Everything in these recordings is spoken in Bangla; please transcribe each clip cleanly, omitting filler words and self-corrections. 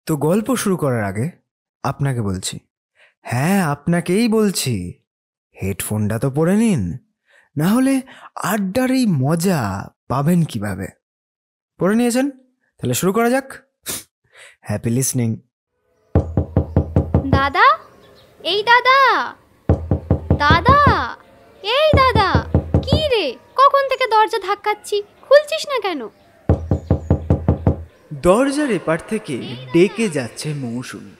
তো গল্প শুরু করার আগে আপনাকে বলছি, হ্যাঁ আপনাকেই বলছি, হেডফোনটা তো পরে নিন, না হলে আড্ডার এই মজা পাবেন কিভাবে? পরে নিয়েছেন? তাহলে শুরু করা যাক। Happy listening. দাদা, এই দাদা, দাদা, এই দাদা, কি রে, কখন থেকে দরজা ধাক্কাচ্ছি, খুলছিস না কেন? দরজার এপার থেকে ডেকে যাচ্ছে মৌসুমী।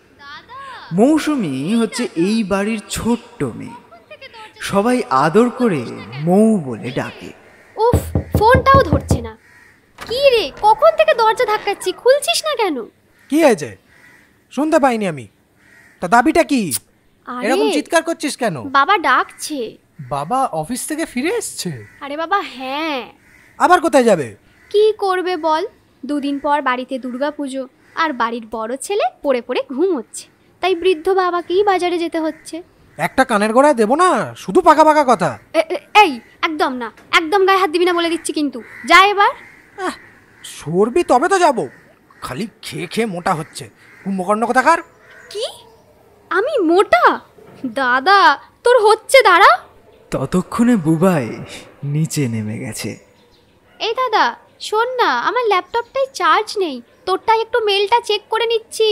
মৌসুমী হচ্ছে এই বাড়ির ছোট্ট মেয়ে, সবাই আদর করে মৌ বলে ডাকে। উফ, ফোনটাও ধরছে না। কি রে, কখন থেকে দরজা ধাক্কাচ্ছি, খুলছিস না কেন? কি হয়েছে? শুনতে পাইনি আমি। তা দাবিটা কি? এরকম চিৎকার করছিস কেন? বাবা ডাকছে। বাবা অফিস থেকে ফিরে এসছে? আরে বাবা হ্যাঁ। আবার কোথায় যাবে? কি করবে বল, দুদিন পর বাড়িতে দুর্গাপুজো, আর বাড়ির বড় ছেলে পড়ে পড়ে ঘুমোচ্ছে, তাই বৃদ্ধ বাবাকেই বাজারে যেতে হচ্ছে। একটা কানের গোড়ায় দেবো না, শুধু পাকা পাকা কথা। এই একদম না, একদম গায়ে হাত দিবি না বলে দিচ্ছি কিন্তু। যা এবার। সরবি তবে তো যাব, খালি খেয়ে খেয়ে মোটা হচ্ছে কুম্ভকর্ণ কোথাকার। কি? আমি মোটা? দাদা তোর হচ্ছে, দাঁড়া। ততক্ষণে বুবাই নিচে নেমে গেছে। এই দাদা শোন না, আমার ল্যাপটপটাই চার্জ নেই, তোরটাই একটু মেলটা চেক করে নিচ্ছি।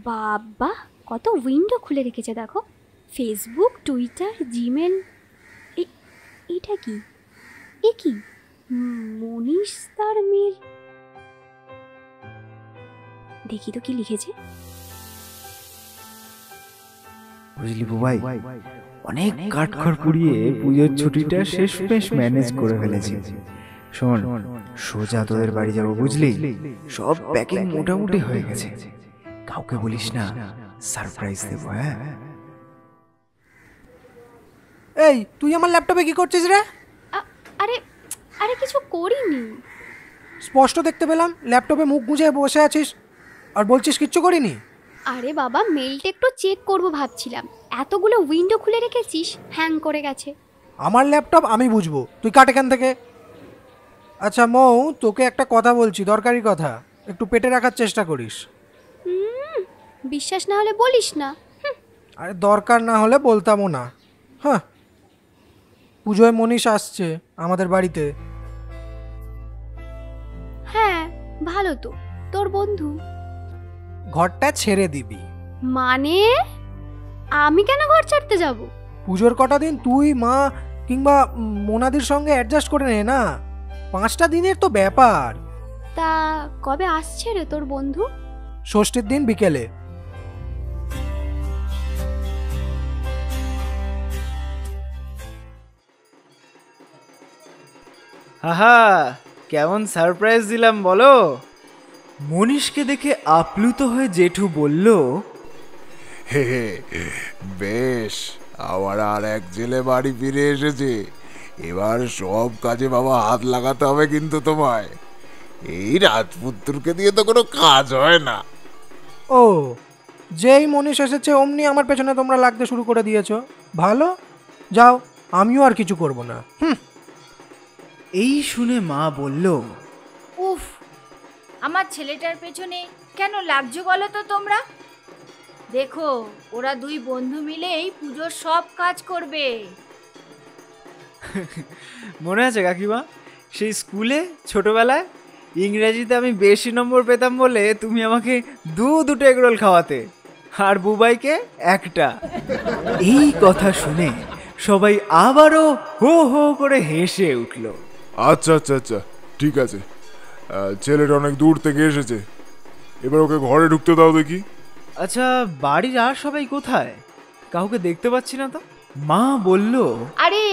বাবা কত উইন্ডো খুলে রেখেছে দেখো, ফেসবুক, টুইটার, জিমেল। এটা কি? এ কি? মনীষ তার মেল। দেখি তো কি লিখেছে। বুঝলি বুবাই, অনেক কাঠখড় পুড়িয়ে পুজোর ছুটিটা শেষমেশ ম্যানেজ করে ফেলেছি। শোন, সোজা তোদের বাড়ি যাবো বুঝলি, সব প্যাকিং মোটামুটি হয়ে গেছে, কাউকে বলিস না, সারপ্রাইজ দেবো। হ্যাঁ এই তুই আমার ল্যাপটপে কি করছিস রে? আরে আরে কিছু করিনি। স্পষ্ট দেখতে পেলাম ল্যাপটপে মুখ গুঁজে বসে আছিস আর বলছিস কিচ্ছু করিনি। আরে বাবা মেলটা একটু চেক করব ভাবছিলাম, এতগুলো উইন্ডো খুলে রেখেছিস, হ্যাং করে গেছে। আমার ল্যাপটপ আমি বুঝবো, তুই কাট এখান থেকে। আচ্ছা মৌ, তোকে একটা কথা বলছি, দরকারি কথা, একটু পেটে রাখার চেষ্টা করিস। বিশ্বাস না হলে বলিস না। আরে দরকার না হলে বলতামও না। হ্যাঁ, পুজোয় মনীষ আসছে আমাদের বাড়িতে। হ্যাঁ ভালো তো, তোর বন্ধু। ঘরটা ছেড়ে দিবি? মানে আমি কেন ঘর ছাড়তে যাব? পুজোর কটা দিন তুই, মা কিংবা মোনাদির সঙ্গে অ্যাডজাস্ট করে নে না, 5টা দিনের তো ব্যাপার। তা কবে আসছে রে তোর বন্ধু? ষষ্ঠীর দিন বিকেলে। হাহা, কেমন সারপ্রাইজ দিলাম বলো? মনীষকে দেখে আপ্লুত হয়ে জেঠু বলল, হে হে, বেশ, আবার আর এক জেলে বাড়ি ফিরে এসেছে। এবার সব কাজে বাবা হাত লাগাতে হবে কিন্তু তোমায়। এই রাজপুত্রকে দিয়ে তো কোনো কাজ হয় না। ও, যেই মনীষ এসেছে অমনি আমার পেছনে তোমরা লাগতে শুরু করে দিয়েছো। ভালো, যাও, আমিও আর কিছু করব না। এই শুনে মা বলল, উফ, আমার ছেলেটার পেছনে কেন লাগছো বলো তো তোমরা? দেখো, ওরা দুই বন্ধু মিলেই পুজোর সব কাজ করবে। মনে আছে কাকিমা, সেই স্কুলে ছোটবেলায় ইংরেজিতে আমি বেশি নম্বর পেতাম বলে তুমি আমাকে দুটো এগরোল খাওয়াতে, আর বুবাইকে একটা। এই কথা শুনে সবাই আবারও হো হো করে হেসে উঠল। আচ্ছা আচ্ছা আচ্ছা, ঠিক আছে, ছেলেটা অনেক দূর থেকে এসেছে, এবার ওকে ঘরে ঢুকতে দাও দেখি। আচ্ছা, বাড়ির আর সবাই কোথায়? কাউকে দেখতে পাচ্ছি না তো। মা বলল, আরে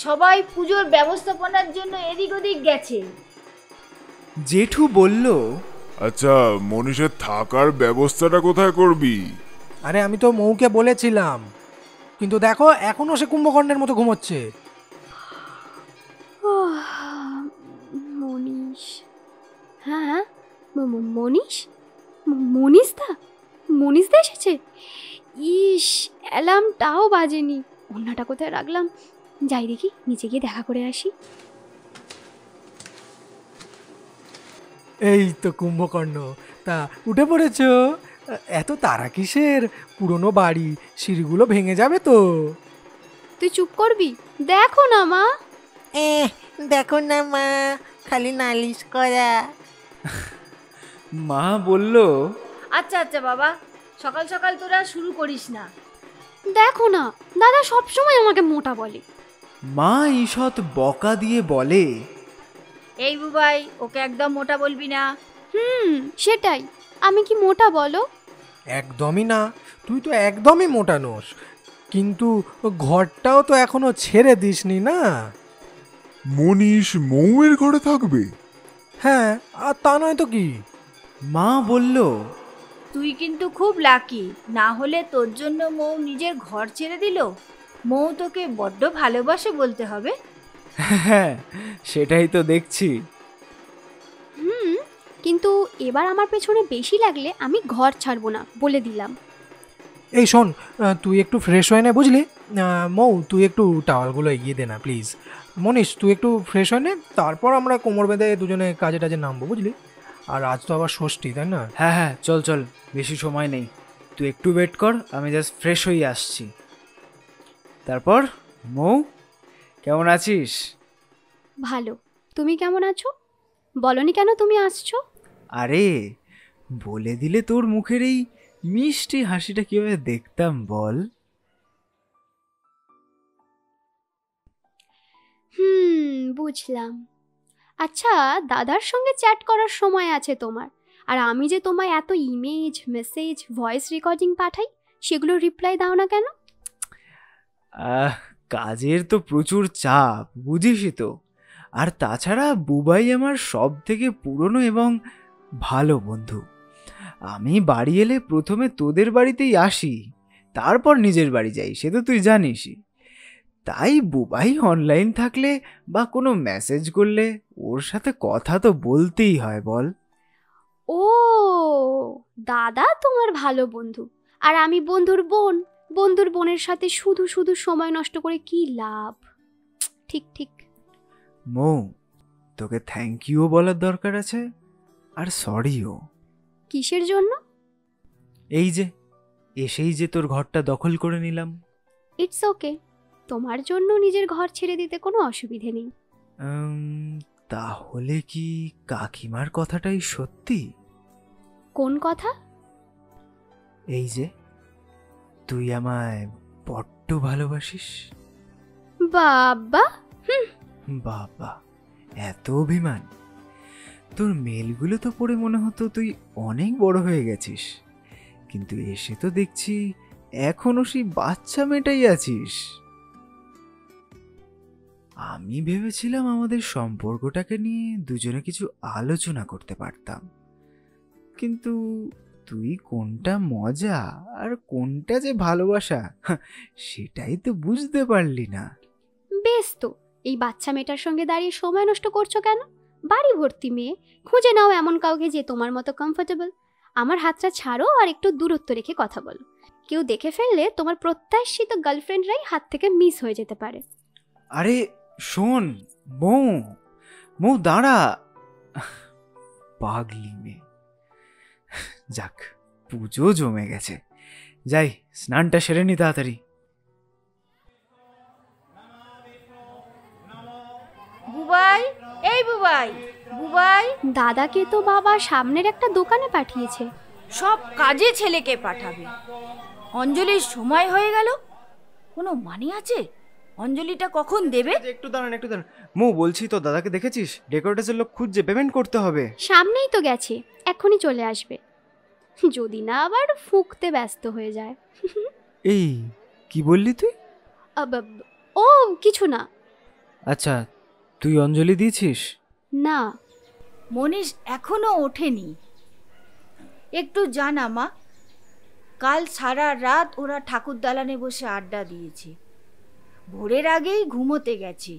সবাই পুজোর ব্যবস্থাপনার জন্য এদিক ওদিক গেছে। জেঠু বলল, আচ্ছা, মনীষের থাকার ব্যবস্থাটা কোথায় করবি? আরে আমি তো মৌকে বলেছিলাম, কিন্তু দেখো এখনো সে কুম্ভকর্ণের মতো ঘুমোচ্ছে। মনীষ? হ্যাঁ, মনীষ, মনীষদা এসেছে। ইস, অ্যালার্মটাও বাজেনি, অন্যটা কোথায় রাখলাম? যাই দেখি, নিচে গিয়ে দেখা করে আসি। এই তো কুম্ভকর্ণ, তা উঠে পড়েছো? এত তারা কিসের? পুরনো বাড়ি, সিঁড়িগুলো ভেঙে যাবে তো। তুই চুপ করবি? দেখো না মা। দেখো না মা, খালি নালিশ করা। মা বলল, আচ্ছা আচ্ছা বাবা, সকাল সকাল তোরা শুরু করিস না। দেখো না, দাদা সবসময় আমাকে মোটা বলে। মা ঈষৎ বকা দিয়ে বলে, এই বুবাই, ওকে একদম মোটা বলবি না। সেটাই, আমি কি মোটা বলো? একদমই না, তুই তো একদমই মোটা নোস, কিন্তু ঘরটাও তো এখনো ছেড়ে দিসনি না। মনীষ মৌয়ের ঘরে থাকবে? হ্যাঁ, আর তা নয় তো কি। মা বলল, তুই কিন্তু খুব লাকি, না হলে তোর জন্য মৌ নিজের ঘর ছেড়ে দিল। মৌ তোকে বড্ড ভালোবাসে বলতে হবে। হ্যাঁ সেটাই তো দেখছি। কিন্তু এবার আমার পেছনে বেশি লাগলে আমি ঘর ছাড়বো না, বলে দিলাম। এই শোন, তুই একটু ফ্রেশ হয়ে নে, বুঝলি? মৌ, তুই একটু টাওয়ালগুলো এগিয়ে দে না প্লিজ। মনীষ, তুই একটু ফ্রেশ হয়ে নে, তারপর আমরা কোমর বেঁধে দুজনে কাজে টাজে নামবো, বুঝলি? আর আজ তো আবার ষষ্ঠী, তাই না? হ্যাঁ হ্যাঁ, চল চল, বেশি সময় নেই, তুই একটু ওয়েট কর, আমি জাস্ট ফ্রেশ হয়ে আসছি। তারপর মৌ, কেমন আছিস? ভালো, তুমি কেমন আছো? বলনি কেন তুমি আসছো? আরে বলে দিলে তোর মুখের এই মিষ্টি হাসিটা কিভাবে দেখতাম বল। বুঝলাম। আচ্ছা, দাদার সঙ্গে চ্যাট করার সময় আছে তোমার, আর আমি যে তোমায় এত ইমেজ, মেসেজ, ভয়েস রেকর্ডিং পাঠাই, সেগুলো রিপ্লাই দাও না কেন? কাজের তো প্রচুর চাপ, বুঝিসই তো। আর তাছাড়া বুবাই আমার সব থেকে পুরনো এবং ভালো বন্ধু। আমি বাড়ি এলে প্রথমে তোদের বাড়িতেই আসি, তারপর নিজের বাড়ি যাই, সে তো তুই জানিসই। তাই বুবাই অনলাইন থাকলে বা কোনো মেসেজ করলে ওর সাথে কথা তো বলতেই হয় বল। ও, দাদা তোমার ভালো বন্ধু, আর আমি বন্ধুর বোন। বন্ধুর বোনের সাথে শুধু শুধু সময় নষ্ট করে কি লাভ? ঠিক ঠিক। মৌ, তোকে থ্যাংক ইউ বলার দরকার আছে, আর সরিও। কিসের জন্য? এই যে এসেই যে তোর ঘরটা দখল করে নিলাম। ইটস ওকে, তোমার জন্য নিজের ঘর ছেড়ে দিতে কোনো অসুবিধে নেই। তাহলে কি কাকিমার কথাটাই সত্যি? কোন কথা? এই যে তুই আমায় বড্ড ভালোবাসিস। বাবা, বাবা, এত অভিমান! তোর মেলগুলো তো পড়ে মনে হতো তুই অনেক বড় হয়ে গেছিস, কিন্তু এসে তো দেখছি এখনো সেই বাচ্চা মেয়েটাই আছিস। আমি ভেবেছিলাম আমাদের সম্পর্কটাকে নিয়ে দুজনে কিছু আলোচনা করতে পারতাম, কিন্তু তুই কোনটা মজা আর কোনটা যে ভালোবাসা সেটাই তো বুঝতে পারলি না। বেশ তো, এই বাচ্চা মেয়েটার সঙ্গে দাঁড়িয়ে সময় নষ্ট করছো কেন? বাড়ি ভর্তি মেয়ে, খুঁজে নাও এমন কাউকে যে তোমার মতো কমফোর্টেবল। আমার হাতটা ছাড়ো আর একটু দূরত্ব রেখে কথা বলো। কেউ দেখে ফেললে তোমার প্রত্যাশিত গার্লফ্রেন্ডরাই হাত থেকে মিস হয়ে যেতে পারে। আরে শোন মৌ, মৌ দাঁড়া। পাগলি মেয়ে। যাক, পুজো জমে গেছে, যাই স্নানটা সেরে নি তাড়াতাড়ি। বুবাই, এই বুবাই, বুবাই, দাদাকে তো বাবা সামনের একটা দোকানে পাঠিয়েছে। সব কাজে ছেলেকে পাঠাবে। অঞ্জলির সময় হয়ে গেল, কোনো মানে আছে? অঞ্জলিটা কখন দেবে? একটু দাঁড়ান, একটু দাঁড়ান। মৌ, বলছি তো দাদাকে দেখেছিস? ডেকোরেটরের লোক খুঁজছে, পেমেন্ট করতে হবে। সামনেই তো গেছে, এক্ষুনি চলে আসবে, যদি না আবার ফুঁকতে ব্যস্ত হয়ে যায়। এই কি বললি তুই? ও কিছু না। আচ্ছা, তুই অঞ্জলি দিয়েছিস? না। মনীষ এখনো ওঠেনি। একটু জানা মা, কাল সারা রাত ওরা ঠাকুর দালানে বসে আড্ডা দিয়েছে, ভোরের আগেই ঘুমোতে গেছে।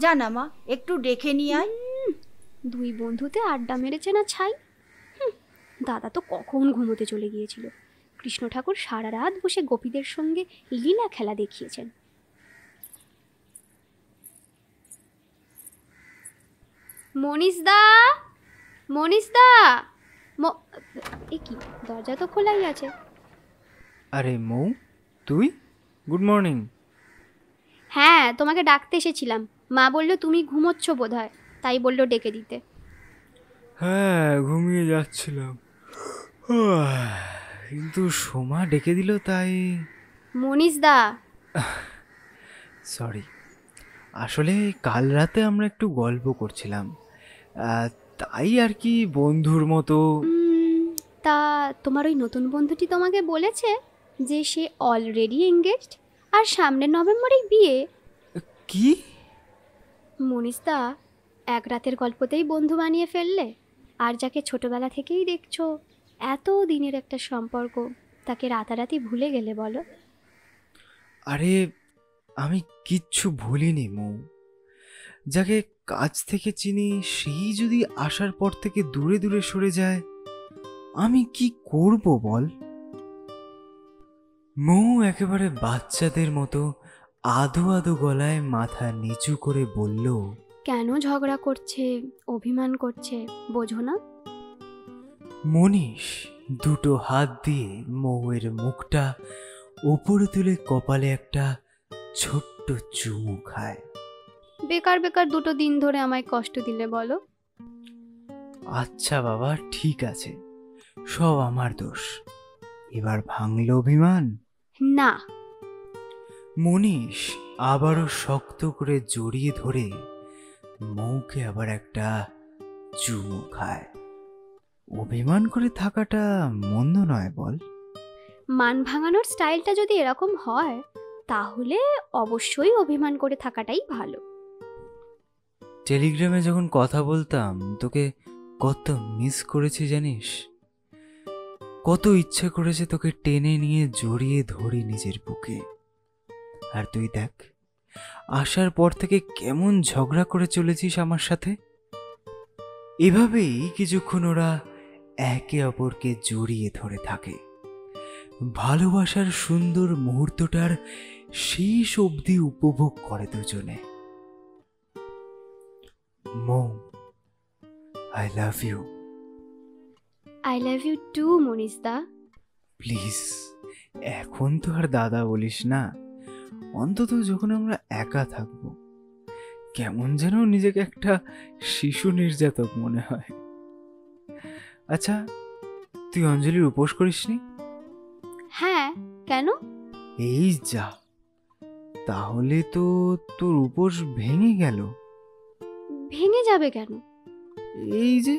জানা মা, একটু ডেকে নিয়ে আয়। দুই বন্ধুতে আড্ডা মেরেছে না ছাই। দাদা তো কখন ঘুমোতে চলে গিয়েছিল। কৃষ্ণ ঠাকুর সারা রাত বসে গোপীদের সঙ্গে লীলা খেলা দেখিয়েছেন। মনীষ দা, মনীষদা, এ কি, দরজা তো খোলাই আছে। আরে মৌ, তুই? Good morning. হ্যাঁ, তোমাকে ডাকতে এসেছিলাম। মা বললো তুমি ঘুমোচ্ছ বোধহয়, তাই বললো ডেকে দিতে। হ্যাঁ, ঘুমিয়ে যাচ্ছিলাম, কিন্তু সোমা ডেকে দিল তাই। মনীষদা, সরি, আসলে কাল রাতে আমরা একটু গল্প করছিলাম, তাই আর কি, বন্ধুর মতো। তা তোমার ওই নতুন বন্ধুটি তোমাকে বলেছে যে সে অলরেডি এঙ্গেজড আর সামনের নভেম্বরেই বিয়ে? কি? মনীষদা, এক রাতের গল্পতেই বন্ধু বানিয়ে ফেললে। আর যাকে ছোটবেলা থেকেই দেখছো, এত দিনের একটা সম্পর্ক, তাকে রাতারাতি ভুলে গেলে বলো? আরে আমি কিচ্ছু ভুলিনি মৌ। যাকে কাছ থেকে চিনি সেই যদি আসার পর থেকে দূরে দূরে সরে যায়, আমি কি করব বল? মৌ একেবারে বাচ্চাদের মতো আধো আধো গলায় মাথা নিচু করে বলল, কেন ঝগড়া করছে, অভিমান করছে, বোঝো না? মনীষ দুটো হাত দিয়ে মৌয়ের মুখটা উপরে তুলে কপালে একটা ছোট্ট চুমু খায়। বেকার বেকার দুটো দিন ধরে আমায় কষ্ট দিলে বলো? আচ্ছা বাবা, ঠিক আছে, সব আমার দোষ। এবার ভাঙল অভিমান? না। মনীষ আবারও শক্ত করে জড়িয়ে ধরে মৌকে আবার একটা চুমু খায়। অভিমান করে থাকাটা মন্দ নয় বল? মান ভাঙানোর স্টাইলটা যদি এরকম হয়, তাহলে অবশ্যই অভিমান করে থাকাটাই ভালো। টেলিগ্রামে যখন কথা বলতাম তোকে কত মিস করেছি জানিস? কত ইচ্ছে করেছে তোকে টেনে নিয়ে জড়িয়ে ধরি নিজের বুকে। আর তুই দেখ, আসার পর থেকে কেমন ঝগড়া করে চলেছিস আমার সাথে। এভাবেই কিছুক্ষণ ওরা একে অপরকে জড়িয়ে ধরে থাকে, ভালোবাসার সুন্দর মুহূর্তটার শেষ অবধি উপভোগ করে দুজনে। Mou, I love you. I love you too মনীষদা। প্লিজ এখন তো আর দাদা বলিস না, অন্তত যখন আমরা একা থাকবো। কেমন যেন নিজেকে একটা শিশু নির্যাতক মনে হয়। আচ্ছা, তুই অঞ্জলির উপোস করিসনি? হ্যাঁ, কেন? এই যা, তাহলে তো তোর উপোস ভেঙে গেল। ভেঙে যাবে কেন? এই যে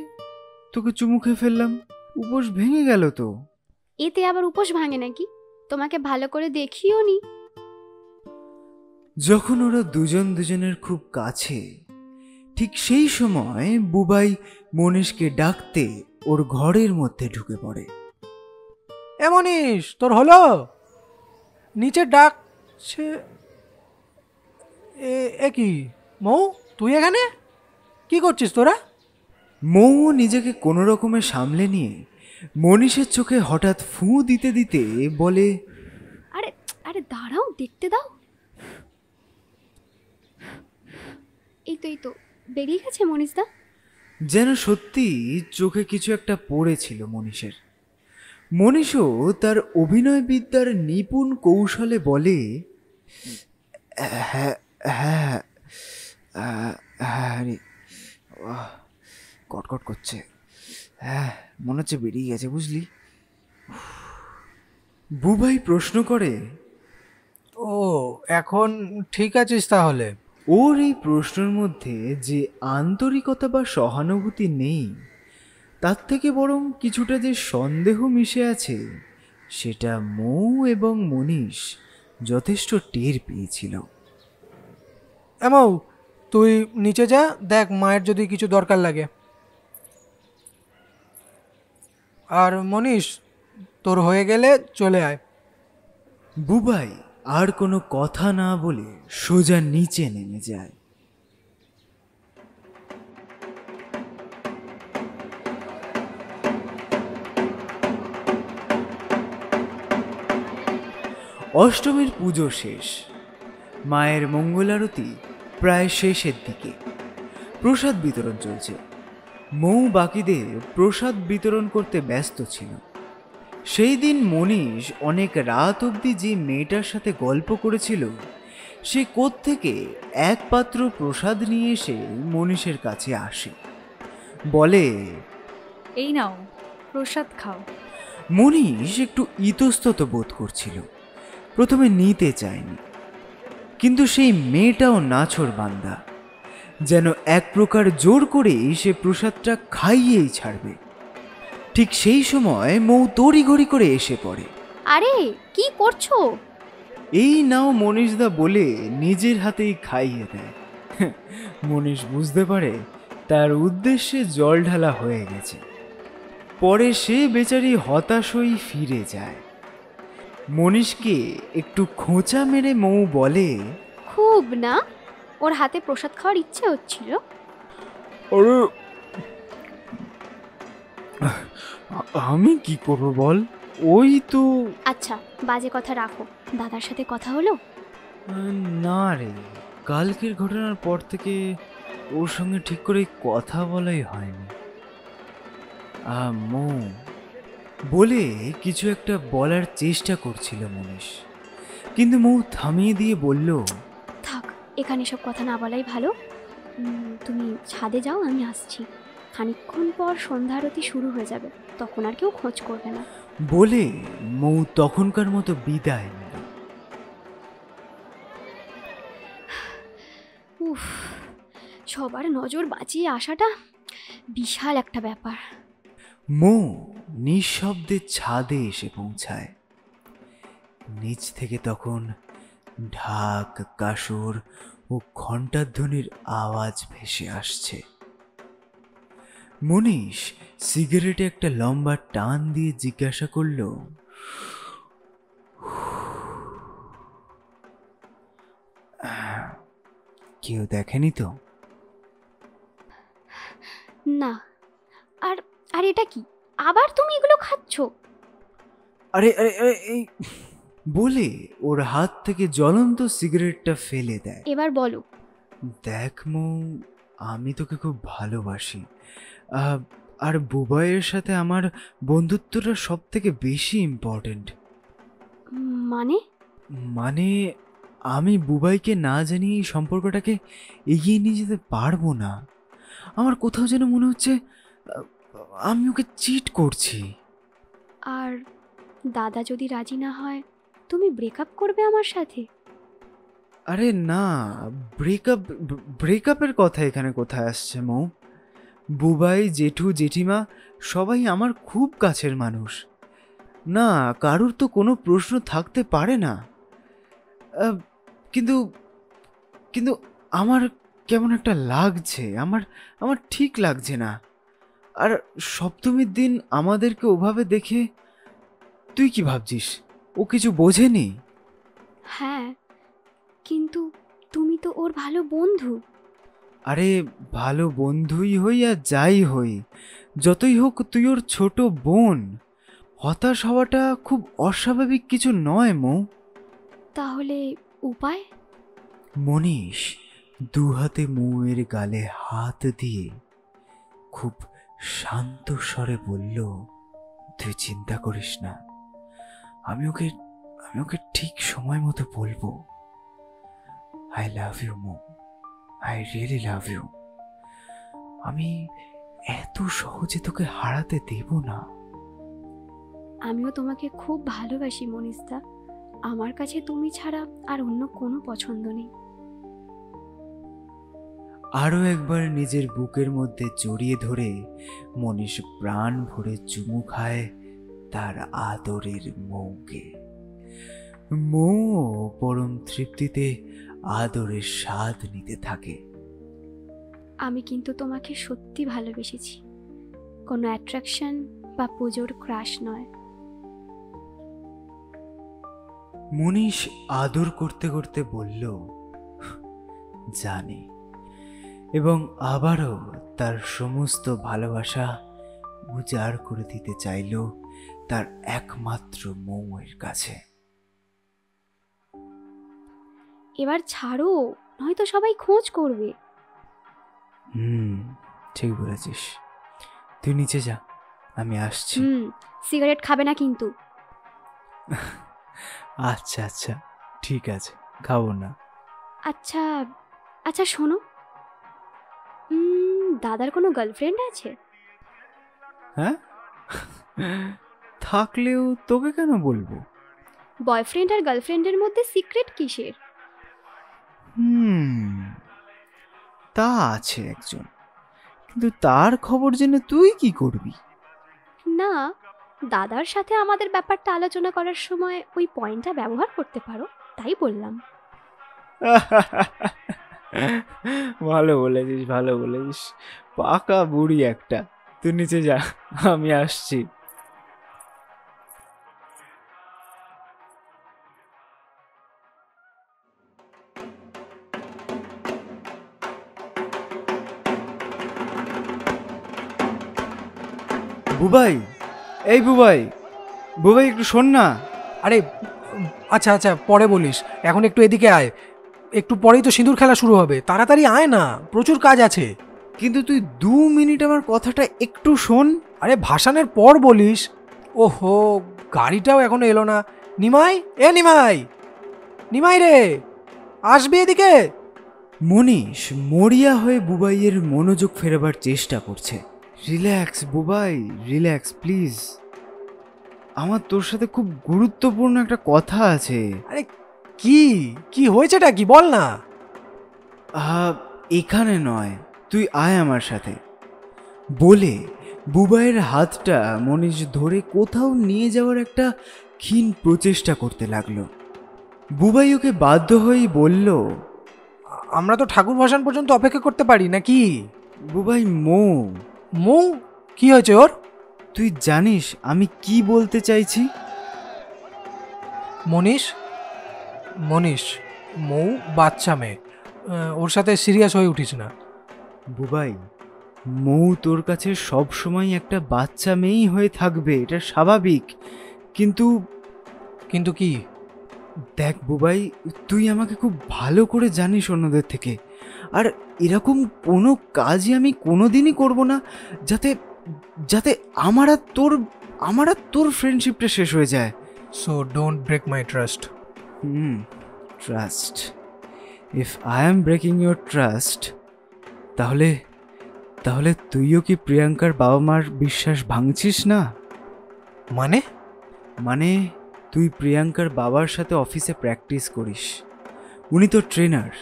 তোকে চুমু খেয়ে ফেললাম, উপোস ভেঙে গেল তো। এতে আবার উপোস ভাঙে নাকি? তোমাকে ভালো করে দেখিও নি। যখন ওরা দুজন দুজনের খুব কাছে, ঠিক সেই সময় বুবাই মনীষকে ডাকতে ওর ঘরের মধ্যে ঢুকে পড়ে। এ মনীষ, তোর হলো? নিচে ডাকছে। এ কি মৌ, তুই এখানে কি করছিস তোরা? মৌ নিজেকে কোনো রকমে সামলে নিয়ে মনীষের চোখে হঠাৎ ফু দিতে দিতে বলে, আরে আরে দাঁড়াও, দেখতে দাও। এই তো বেরিয়ে গেছে মনীষদা। যেন সত্যি চোখে কিছু একটা পড়েছিল মনীষের। মনীষও তার অভিনয় বিদ্যার নিপুণ কৌশলে বলে, হ্যাঁ হ্যাঁ হ্যাঁ, কটকট করছে, হ্যাঁ মনে হচ্ছে বেরিয়ে গেছে বুঝলি। বুবাই প্রশ্ন করে, ও এখন ঠিক আছিস তাহলে? ওর এই প্রশ্নের মধ্যে যে আন্তরিকতা বা সহানুভূতি নেই, তার থেকে বরং কিছুটা যে সন্দেহ মিশে আছে, সেটা মৌ এবং মনীষ যথেষ্ট টের পেয়েছিল। মৌ, তুই নিচে যা, দেখ মায়ের যদি কিছু দরকার লাগে। আর মনীষ, তোর হয়ে গেলে চলে আয়। বুবাই আর কোনো কথা না বলে সোজা নিচে নেমে যায়। অষ্টমীর পুজো শেষ, মায়ের মঙ্গলারতি প্রায় শেষের দিকে, প্রসাদ বিতরণ চলছে। মৌ বাকিদের প্রসাদ বিতরণ করতে ব্যস্ত ছিল। সেই দিন মনীষ অনেক রাত অবধি যে মেয়েটার সাথে গল্প করেছিল, সে কোত্থেকে এক পাত্র প্রসাদ নিয়ে এসে মনীষের কাছে আসে। বলে, এই নাও প্রসাদ খাও। মনীষ একটু ইতস্তত বোধ করছিল, প্রথমে নিতে চায়নি, কিন্তু সেই মেয়েটাও নাছোড় বান্দা, যেন এক প্রকার জোর করেই সে প্রসাদটা খাইয়েই ছাড়বে। ঠিক সেই সময় মৌ তড়িঘড়ি করে এসে পড়ে। আরে কি করছো? এই নাও মনীষদা বলে নিজের হাতেই খাইয়ে দেয়। মনীষ বুঝতে পারে তার উদ্দেশ্যে জল ঢালা হয়ে গেছে। পরে সে বেচারি হতাশ হয়ে ফিরে যায়। মনীষকে একটু খোঁচা মেরে মৌ বলে, খুব না, ওর হাতে প্রসাদ খাওয়ার ইচ্ছে হচ্ছিল। আরে আমি কি করব বল, ওই তো। আচ্ছা বাজে কথা রাখো, দাদার সাথে কথা হলো? না রে, কালকের ঘটনার পর থেকে ওর সঙ্গে ঠিক করে কথা বলাই হয়নি। মৌ বলে কিছু একটা বলার চেষ্টা করছিল মনীষ, কিন্তু মৌ থামিয়ে দিয়ে বলল, থাক, এখানে সব কথা না বলাই ভালো। তুমি ছাদে যাও, আমি আসছি। খানিকক্ষণ পর সন্ধ্যা আরতি শুরু হয়ে যাবে, তখন আর কেউ খোঁজ করবে না। বলে মৌ তখনকার মতো বিদায় নিল। উফ, সবার নজর বাঁচিয়ে আসাটা বিশাল একটা ব্যাপার। মৌ নিঃশব্দে ছাদে এসে পৌঁছায়। নিচ থেকে তখন ঢাক, কাসর ও ঘণ্টার ধ্বনির আওয়াজ ভেসে আসছে। মনীষ সিগারেটে একটা লম্বা টান দিয়ে জিজ্ঞাসা করল, কেউ দেখেনি তো? না। আর আর এটা কি, আবার তুমি এগুলো খাচ্ছ? আরে আরে আরে এই বলে ওর হাত থেকে জ্বলন্ত সিগারেটটা ফেলে দেয়। এবার বলো। দেখ মৌ, আমি তোকে খুব ভালোবাসি, আর বুবাইয়ের সাথে আমার বন্ধুত্বটা সব থেকে বেশি ইম্পর্টেন্ট। মানে আমি বুবাইকে না জানিয়ে এই সম্পর্কটাকে এগিয়ে নিয়ে যেতে পারবো না। আমার কোথাও যেন মনে হচ্ছে আমি ওকে চিট করছি। আর দাদা যদি রাজি না হয়, তুমি ব্রেকআপ করবে আমার সাথে? আরে না, ব্রেকআপের কথা এখানে কোথায় আসছে মৌ? বুবাই, জেঠু, জেঠিমা সবাই আমার খুব কাছের মানুষ। না, কারুর তো কোনো প্রশ্ন থাকতে পারে না। কিন্তু কিন্তু আমার কেমন একটা লাগছে, আমার ঠিক লাগছে না। আর সপ্তমীর দিন আমাদেরকে ওভাবে দেখে তুই কি ভাবছিস ও কিছু বোঝেনি? হ্যাঁ, কিন্তু তুমি তো ওর ভালো বন্ধু। আরে ভালো বন্ধুই হই আর যাই হই, যতই হোক তুই ওর ছোট বোন। হতাশ হওয়াটা খুব অস্বাভাবিক কিছু নয় মৌ। তাহলে উপায়? মনীষ দুহাতে মৌয়ের গালে হাত দিয়ে খুব শান্ত স্বরে বলল, তুই চিন্তা করিস না, আমি ওকে ঠিক সময় মতো বলবো। I love you Mou, I really love you. আমি এত সহজে তোকে হারাতে দেব না। আমিও তোমাকে খুব ভালোবাসি মনীষদা, আমার কাছে তুমি ছাড়া আর অন্য কোনো পছন্দ নেই। আরও একবার নিজের বুকের মধ্যে জড়িয়ে ধরে মনীষ প্রাণ ভরে চুমু খায় তার আদরের মৌকে। মৌ পরম তৃপ্তিতে আদরের স্বাদ নিতে থাকে। আমি কিন্তু তোমাকে সত্যি ভালোবেসেছি, কোনো অ্যাট্রাকশন বা পুজোর ক্রাশ নয়। মনীষ আদর করতে করতে বলল, জানি, এবং আবারও তার সমস্ত ভালোবাসা উজাড় করে দিতে চাইল তার একমাত্র মৌয়ের কাছে। এবার ছাড়ো, নয়তো সবাই খোঁজ করবে। ঠিক বলেছিস। তুই নিচে যা, আমি আসছি। সিগারেট খাবে না কিন্তু। আচ্ছা আচ্ছা, ঠিক আছে, খাবো না। আচ্ছা আচ্ছা শোনো, দাদার কোনো গার্লফ্রেন্ড আছে? হ্যাঁ, থাকলেও তোকে কেন বলবো? বয়ফ্রেন্ড আর গার্লফ্রেন্ডের মধ্যে সিক্রেট কিসের? তা আছে একজন, কিন্তু তার খবর জেনে তুই কি করবি? না, দাদার সাথে আমাদের ব্যাপারটা আলোচনা করার সময় ওই পয়েন্টটা ব্যবহার করতে পারো, তাই বললাম। ভালো বলেছিস, ভালো বলেছিস, পাকা বুড়ি একটা। তুই নিচে যা, আমি আসছি। বুবাই, এই বুবাই, বুবাই একটু শোন না। আরে আচ্ছা আচ্ছা, পরে বলিস, এখন একটু এদিকে আয়। একটু পরেই তো সিঁদুর খেলা শুরু হবে, তাড়াতাড়ি আয় না, প্রচুর কাজ আছে। কিন্তু তুই 2 মিনিট আমার কথাটা একটু শোন। আরে ভাসানের পর বলিস। ওহো, গাড়িটাও এখনো এলো না। নিমাই, এ নিমাই, নিমাই রে, আসবি এদিকে। মনীষ মরিয়া হয়ে বুবাইয়ের মনোযোগ ফেরাবার চেষ্টা করছে। Relax Bubai, relax please. আমার তোর সাথে খুব গুরুত্বপূর্ণ একটা কথা আছে। আরে কি কি হয়েছেটা কি, বল না। এখানে নয়, তুই আয় আমার সাথে বলে বুবাইয়ের হাতটা মনীষ ধরে কোথাও নিয়ে যাওয়ার একটা ক্ষীণ প্রচেষ্টা করতে লাগলো। বুবাই ওকে বাধ্য হয়েই বলল, আমরা তো ঠাকুর ভাসান পর্যন্ত অপেক্ষা করতে পারি নাকি? বুবাই মৌ। মৌ? কি হয়েছে ওর? তুই জানিস আমি কি বলতে চাইছি? মনীষ, মনীষ, মৌ বাচ্চা মেয়ে, ওর সাথে সিরিয়াস হয়ে উঠিস না। বুবাই, মৌ তোর কাছে সব সময় একটা বাচ্চা মেয়েই হয়ে থাকবে, এটা স্বাভাবিক। কিন্তু কিন্তু কি? দেখ বুবাই, তুই আমাকে খুব ভালো করে জানিস অন্যদের থেকে, আর এরকম কোনো কাজই আমি কোনোদিনই করব না যাতে যাতে আমার আর তোর ফ্রেন্ডশিপটা শেষ হয়ে যায়। So don't break my trust. Trust? If I am breaking your trust, তাহলে তুইও কি প্রিয়াঙ্কার বাবা মার বিশ্বাস ভাঙছিস না? মানে তুই প্রিয়াঙ্কার বাবার সাথে অফিসে প্র্যাকটিস করিস, উনি তো ট্রেনার,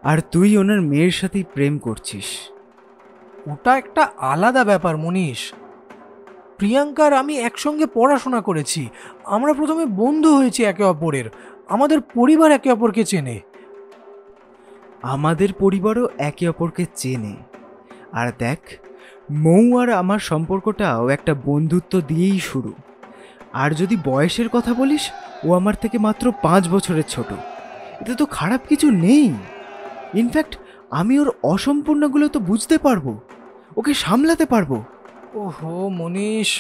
আর তুই ওনার মেয়ের সাথেই প্রেম করছিস। ওটা একটা আলাদা ব্যাপার মনীষ। প্রিয়াঙ্কার আমি একসঙ্গে পড়াশোনা করেছি, আমরা প্রথমে বন্ধু হয়েছি একে অপরের, আমাদের পরিবার একে অপরকে চেনে। আমাদের পরিবারও একে অপরকে চেনে। আর দেখ, মৌ আর আমার সম্পর্কটাও একটা বন্ধুত্ব দিয়েই শুরু। আর যদি বয়সের কথা বলিস, ও আমার থেকে মাত্র 5 বছরের ছোট। এতে তো খারাপ কিছু নেই। ইনফ্যাক্ট আমি ওর অসম্পূর্ণগুলো তো বুঝতে পারবো, ওকে সামলাতে পারবো। ওহো মনীষ,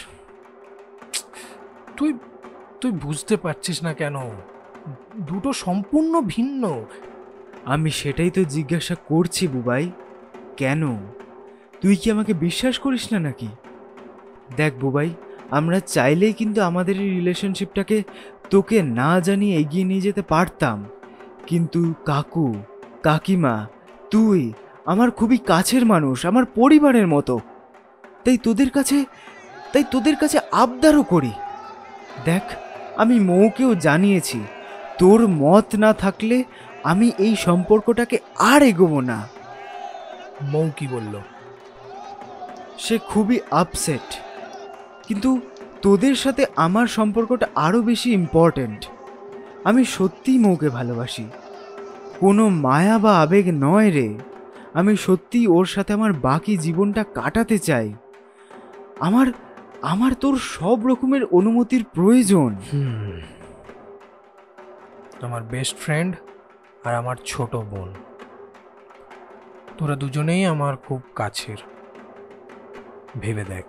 তুই তুই বুঝতে পারছিস না কেন? দুটো সম্পূর্ণ ভিন্ন। আমি সেটাই তো জিজ্ঞাসা করছি বুবাই, কেন? তুই কি আমাকে বিশ্বাস করিস না নাকি? দেখ বুবাই, আমরা চাইলেই কিন্তু আমাদের এই রিলেশনশিপটাকে তোকে না জানিয়ে এগিয়ে নিয়ে যেতে পারতাম, কিন্তু কাকু, কাকিমা, তুই আমার খুবই কাছের মানুষ, আমার পরিবারের মতো। তাই তোদের কাছে আবদারও করি। দেখ, আমি মৌকেও জানিয়েছি, তোর মত না থাকলে আমি এই সম্পর্কটাকে আর এগোবো না। মৌ কি বলল? সে খুবই আপসেট, কিন্তু তোদের সাথে আমার সম্পর্কটা আরও বেশি ইম্পর্ট্যান্ট। আমি সত্যিই মৌকে ভালোবাসি, কোনো মায়া বা আবেগ নয় রে। আমি সত্যিই ওর সাথে আমার বাকি জীবনটা কাটাতে চাই। আমার তোর সব রকমের অনুমতির প্রয়োজন। আমার বেস্ট ফ্রেন্ড আর আমার ছোট বোন, তোরা দুজনেই আমার খুব কাছের। ভেবে দেখ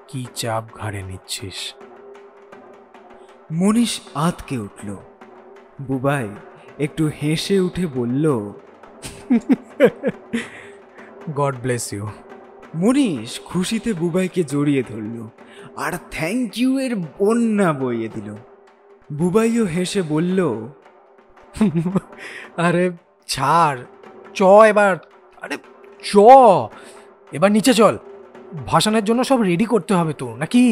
কি চাপ ঘাড়ে নিচ্ছিস। মনীষ আঁতকে উঠল। বুবাই একটু হেসে উঠে বলল, গড ব্লেস ইউ। মনীষ খুশিতে বুবাইকে জড়িয়ে ধরল আর থ্যাংক ইউ এর বন্যা বইয়ে দিল। বুবাইও হেসে বলল, আরে ছাড়, চ এবার, আরে চ এবার নিচে চল, ভাসানের জন্য সব রেডি করতে হবে তো নাকি?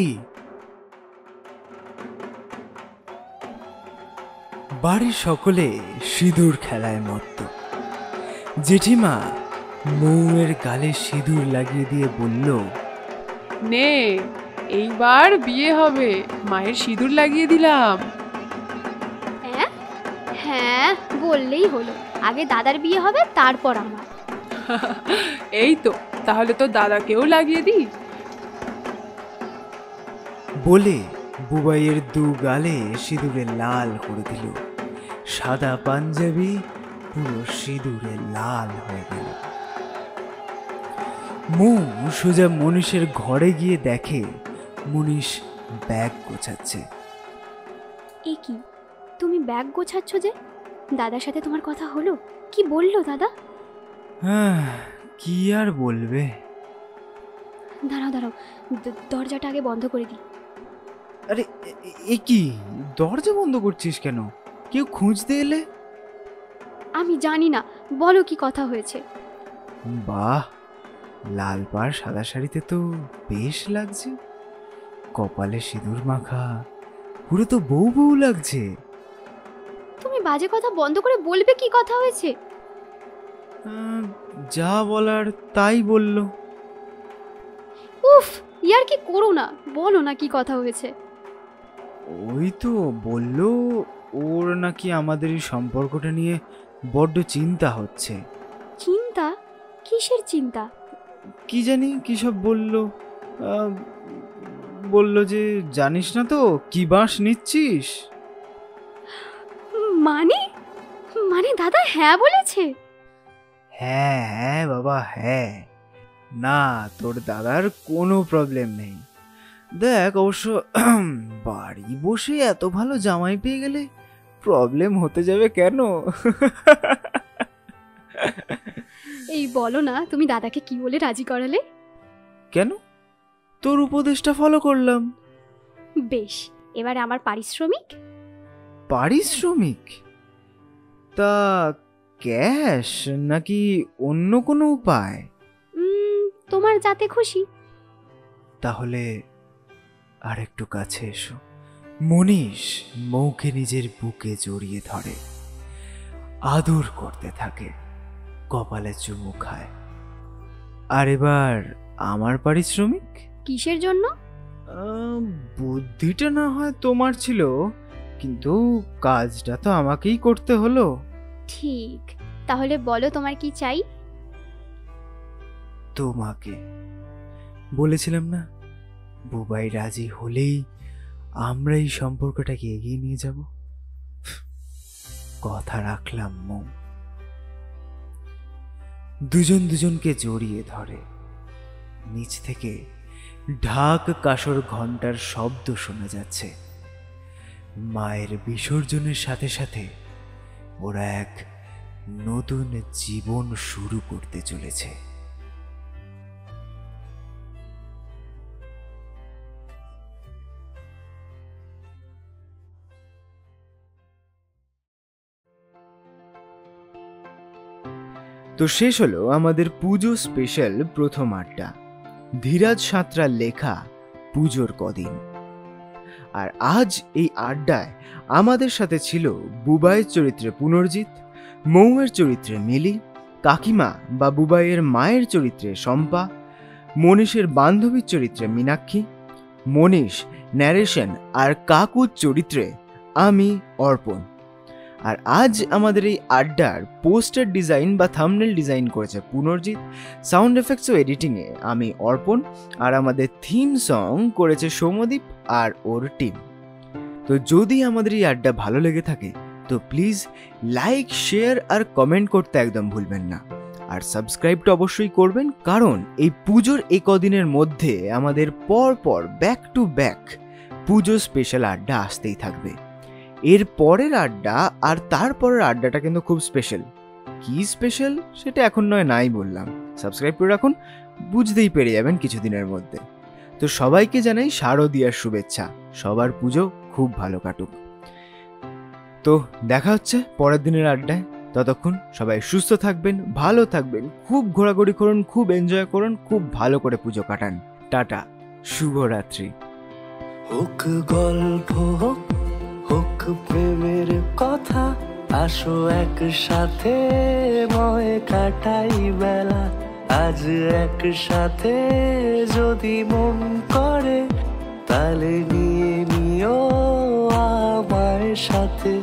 বাড়ির সকলে সিঁদুর খেলায় মত্ত। জেঠিমা মৌয়ের গালে সিঁদুর লাগিয়ে দিয়ে বলল, নে এইবার বিয়ে হবে, মায়ের সিঁদুর লাগিয়ে দিলাম। হ্যাঁ হ্যাঁ বললেই হলো, আগে দাদার বিয়ে হবে তারপর আমার। এই তো, তাহলে তো দাদাকেও লাগিয়ে দিই। বলে বুবাইয়ের দু গালে সিঁদুরে লাল করে দিল। সাদা পাঞ্জাবি পুরো সিঁদুরে লাল হয়ে গেল। মৌ সোজা মনীষের ঘরে গিয়ে দেখে মনীষ ব্যাগ গোছাচ্ছে। এ কি, তুমি ব্যাগ গোছাচ্ছ যে? দাদার সাথে তোমার কথা হলো? কি বললো দাদা? কি আর বলবে। দাঁড়াও দাঁড়াও, দরজাটা আগে বন্ধ করে দিই। আরে এ কি, দরজা বন্ধ করছিস কেন? কেউ খুঁজতে এলে? আমি জানি না, বলো কি কথা হয়েছে। বাহ, লাল পাড় সাদা শাড়িতে তো বেশ লাগছে। কপালে সিঁদুর মাখা, পুরো তো বউ বউ লাগছে। তুমি বাজে কথা বন্ধ করে বলবে কি কথা হয়েছে। যা বলার তাই বলল। উফ, ইয়ার কি করো না, বলো না কি কথা হয়েছে। ওই তো বলল ওর নাকি আমাদের এই সম্পর্কটা নিয়ে বড্ড চিন্তা হচ্ছে। চিন্তা? কিসের চিন্তা? কি জানি কি সব বলল। বলল যে জানিস না তো কি বাঁশ নিচ্ছিস। মানে মানে দাদা হ্যাঁ বলেছে? হ্যাঁ হ্যাঁ বাবা হ্যাঁ, না তোর দাদার কোনো প্রবলেম নেই। দেখ অবশ্য বাড়ি বসে এত ভালো জামাই পেয়ে গেলে প্রবলেম হতে যাবে কেন? এই বলো না, তুমি দাদাকে কি বলে রাজি করালে? কেন, তোর উপদেশটা ফলো করলাম। বেশ, এবার আমার পারিশ্রমিক? পারিশ্রমিক? তা ক্যাশ নাকি অন্য কোনো উপায়? তোমার যাতে খুশি। তাহলে আর একটু কাছে এসো। মনীষ মৌকে নিজের বুকে জড়িয়ে ধরে, আদর করতে থাকে, কপালে চুমু খায়। আর এবার আমার পারিশ্রমিক? কিসের জন্য? বুদ্ধিটা না হয় তোমার ছিল, কিন্তু কাজটা তো আমাকেই করতে হলো। ঠিক, তাহলে বলো তোমার কি চাই? তোমাকে বলেছিলাম না, বুবাই রাজি হলেই আমরা এই সম্পর্কটাকে এগিয়ে নিয়ে যাব। কথা রাখলাম মৌ। দুজন দুজনকে জড়িয়ে ধরে। নিচ থেকে ঢাক কাসর ঘন্টার শব্দ শোনা যাচ্ছে। মায়ের বিসর্জনের সাথে সাথে ওরা এক নতুন জীবন শুরু করতে চলেছে। তো শেষ হলো আমাদের পুজো স্পেশাল প্রথম আড্ডা, ধীরাজ সাঁতরার লেখা পুজোর কদিন। আর আজ এই আড্ডায় আমাদের সাথে ছিল বুবাইয়ের চরিত্রে পুনর্জিৎ, মৌয়ের চরিত্রে মিলি, কাকিমা বা বুবাইয়ের মায়ের চরিত্রে শম্পা, মনীষের বান্ধবীর চরিত্রে মীনাক্ষী, মনীষ ন্যারেশন আর কাকুর চরিত্রে আমি অর্পণ। আর আজ আমাদের এই আড্ডার পোস্টার ডিজাইন বা থাম্বনেল ডিজাইন করেছে পুনর্জিৎ, সাউন্ড এফেক্টস ও এডিটিংয়ে আমি অর্পণ, আর আমাদের থিম সং করেছে সৌম্যদীপ আর ওর টিম। তো যদি আমাদের এই আড্ডা ভালো লেগে থাকে তো প্লিজ লাইক, শেয়ার আর কমেন্ট করতে একদম ভুলবেন না। আর সাবস্ক্রাইবটা অবশ্যই করবেন, কারণ এই পুজোর এই কদিনের মধ্যে আমাদের পর back to back Puja special আড্ডা আসতেই থাকবে। এর পরের আড্ডা আর তারপরের আড্ডাটা কিন্তু খুব স্পেশাল। কি স্পেশাল সেটা এখন নয় নাই বললাম। সাবস্ক্রাইব করে রাখুন বুঝতেই পেরে যাবেন কিছুদিনের মধ্যে। তো সবাইকে জানাই শারদীয়ার শুভেচ্ছা, সবার পুজো খুব ভালো কাটুক। তো দেখা হচ্ছে পরের দিনের আড্ডায়। ততক্ষণ সবাই সুস্থ থাকবেন, ভালো থাকবেন, খুব ঘোরাঘুরি করুন, খুব এনজয় করুন, খুব ভালো করে পুজো কাটান। টাটা, শুভরাত্রি। হোক গল্প হোক, হোক প্রেমের কথা, আসো একসাথে ময় কাটাই বেলা। আজ একসাথে যদি মন করে, তাহলে নিয়ে নিও আমায় সাথে।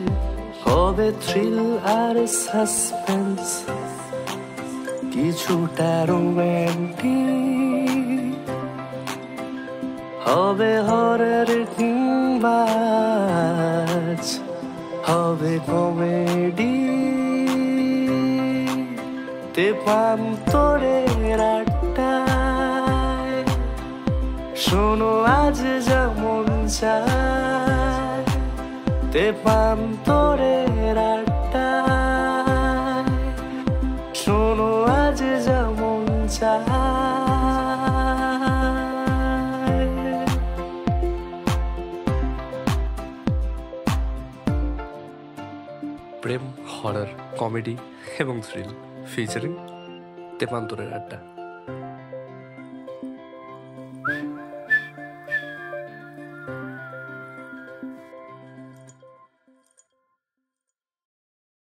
হবে থ্রিল আর সাসপেন্স, কিছুটা রোম্যান্টিক, হবে হরর কিংবা হবে কমেডি। তেপান্তরের আড্ডায় শোনো আজ যেমন চায়। তেপান্তরের আড্ডায় শোনো আজ যেমন চায়। প্রেম, হরর, কমেডি এবং থ্রিল ফিচারিং তেপান্তরের আড্ডা।